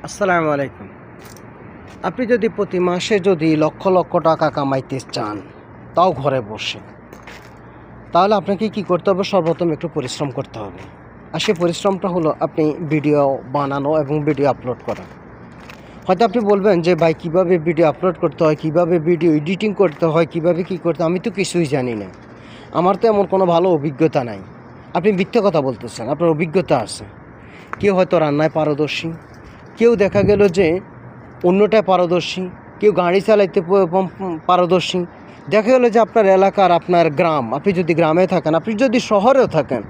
আসসালামু আলাইকুম। আপনি যদি প্রতি মাসে যদি লক্ষ লক্ষ টাকা কামাইতে চান, তাও ঘরে বসে, তাহলে আপনাকে কি করতে হবে? সর্বপ্রথম একটু পরিশ্রম করতে হবে। আর সেই পরিশ্রমটা হলো আপনি ভিডিও বানানো এবং ভিডিও আপলোড করা। হয়তো আপনি বলবেন যে ভাই কীভাবে ভিডিও আপলোড করতে হয়, কীভাবে ভিডিও এডিটিং করতে হয়, কীভাবে কী করতে হয়, আমি তো কিছুই জানি না, আমার তো এমন কোনো ভালো অভিজ্ঞতা নাই। আপনি মিথ্যে কথা বলতেছেন, আপনার অভিজ্ঞতা আছে। কেউ হয়তো রান্নায় পারদর্শী, কেউ দেখা গেল যে অন্যটায় পারদর্শী, কেউ গাড়ি চালাইতে পারদর্শী। দেখা গেলো যে আপনার এলাকার, আপনার গ্রাম, আপনি যদি গ্রামে থাকেন, আপনি যদি শহরেও থাকেন,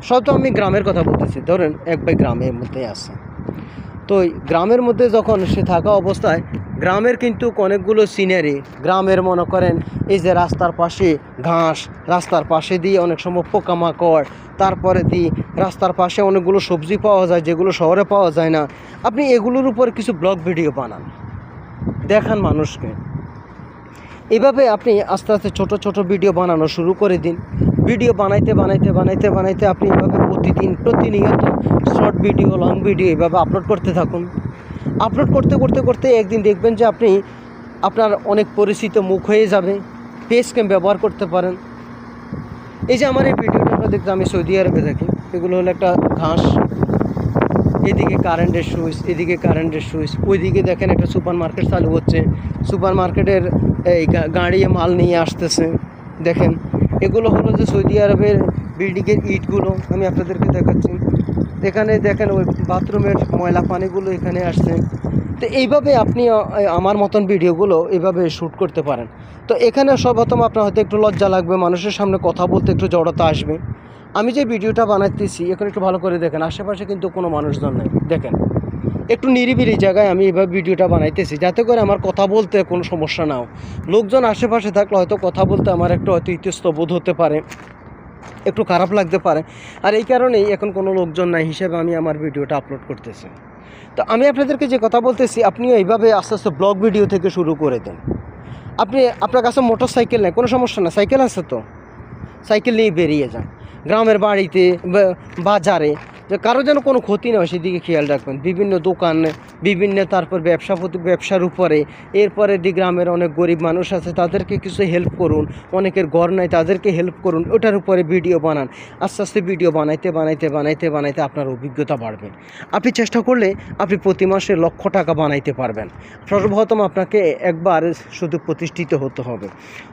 সব তো আমি গ্রামের কথা বলতেছি, ধরেন এক ভাই গ্রামের মধ্যে আছে, তো গ্রামের মধ্যে যখন সে থাকা অবস্থায় গ্রামের কিন্তু অনেকগুলো সিনারি, গ্রামের মনে করেন এই যে রাস্তার পাশে ঘাস, রাস্তার পাশে দিয়ে অনেক সময় পোকামাকড়, তারপরে দিয়ে রাস্তার পাশে অনেকগুলো সবজি পাওয়া যায় যেগুলো শহরে পাওয়া যায় না। আপনি এগুলোর উপর কিছু ব্লগ ভিডিও বানান, দেখান মানুষকে। এভাবে আপনি আস্তে আস্তে ছোট ছোট ভিডিও বানানো শুরু করে দিন। ভিডিও বানাইতে বানাইতে বানাইতে বানাইতে আপনি এভাবে প্রতিনিয়ত শর্ট ভিডিও, লং ভিডিও এভাবে আপলোড করতে থাকুন। আপলোড করতে করতে করতে একদিন দেখবেন যে আপনি আপনার অনেক পরিচিত মুখ হয়ে যাবে। ফেস ক্যাম ব্যবহার করতে পারেন। এই যে আমার এই ভিডিওটা দেখতে, আমি সৌদি আরবে থাকি, এগুলো হলো একটা ঘাস, এদিকে কারেন্টের সুইচ, এদিকে কারেন্টের সুইচ, ওইদিকে দেখেন একটা সুপার মার্কেট চালু হচ্ছে, সুপার মার্কেটের এই গাড়ি মাল নিয়ে আসতেছে। দেখেন এগুলো হলো যে সৌদি আরবের বিল্ডিংয়ের ইটগুলো, আমি আপনাদেরকে দেখাচ্ছি। এখানে দেখেন ওই বাথরুমের ময়লা পানিগুলো এখানে আসছে। তো এইভাবে আপনি আমার মতন ভিডিওগুলো এইভাবে শ্যুট করতে পারেন। তো এখানে সর্বপ্রথম আপনার হয়তো একটু লজ্জা লাগবে, মানুষের সামনে কথা বলতে একটু জড়তা আসবে। আমি যে ভিডিওটা বানাইতেছি এখন একটু ভালো করে দেখেন, আশেপাশে কিন্তু কোনো মানুষজন নেই। দেখেন একটু নিরিবিলি জায়গায় আমি এভাবে ভিডিওটা বানাইতেছি, যাতে করে আমার কথা বলতে কোনো সমস্যা না হয়। লোকজন আশেপাশে থাকলে হয়তো কথা বলতে আমার একটু হয়তো ইতস্তবোধ হতে পারে, একটু খারাপ লাগতে পারে। আর এই কারণেই এখন কোনো লোকজন নাই হিসেবে আমি আমার ভিডিওটা আপলোড করতেছি। তো আমি আপনাদেরকে যে কথা বলতেছি, আপনিও এইভাবে আস্তে আস্তে ব্লগ ভিডিও থেকে শুরু করে দেন। আপনার কাছে মোটর সাইকেল নেই, কোনো সমস্যা না, সাইকেল আছে তো, সাইকেল নিয়ে বেরিয়ে যান। গ্রামের বাড়িতে, বাজারে, যে কারো যেন কোনো ক্ষতি না হয় সেদিকে খেয়াল রাখবেন। বিভিন্ন দোকান, বিভিন্ন তারপর ব্যবসার উপরে, এরপরে গ্রামের অনেক গরিব মানুষ আছে, তাদেরকে কিছু হেল্প করুন। অনেকের ঘর নাই, তাদেরকে হেল্প করুন, ওটার উপরে ভিডিও বানান। আস্তে আস্তে ভিডিও বানাইতে বানাইতে বানাইতে বানাইতে আপনার অভিজ্ঞতা বাড়বে। আপনি চেষ্টা করলে আপনি প্রতি মাসে লক্ষ টাকা বানাইতে পারবেন। সর্বপ্রথম আপনাকে একবার শুধু প্রতিষ্ঠিত হতে হবে।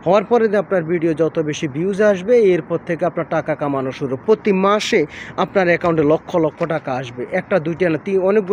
হওয়ার পরে যে আপনার ভিডিও যত বেশি ভিউজ আসবে, এরপর থেকে আপনার টাকা কামানো শুরু। প্রতি মাসে আপনার অ্যাকাউন্টে লক্ষ লক্ষ টাকা আসবে, একটা দুইটা না, অনেক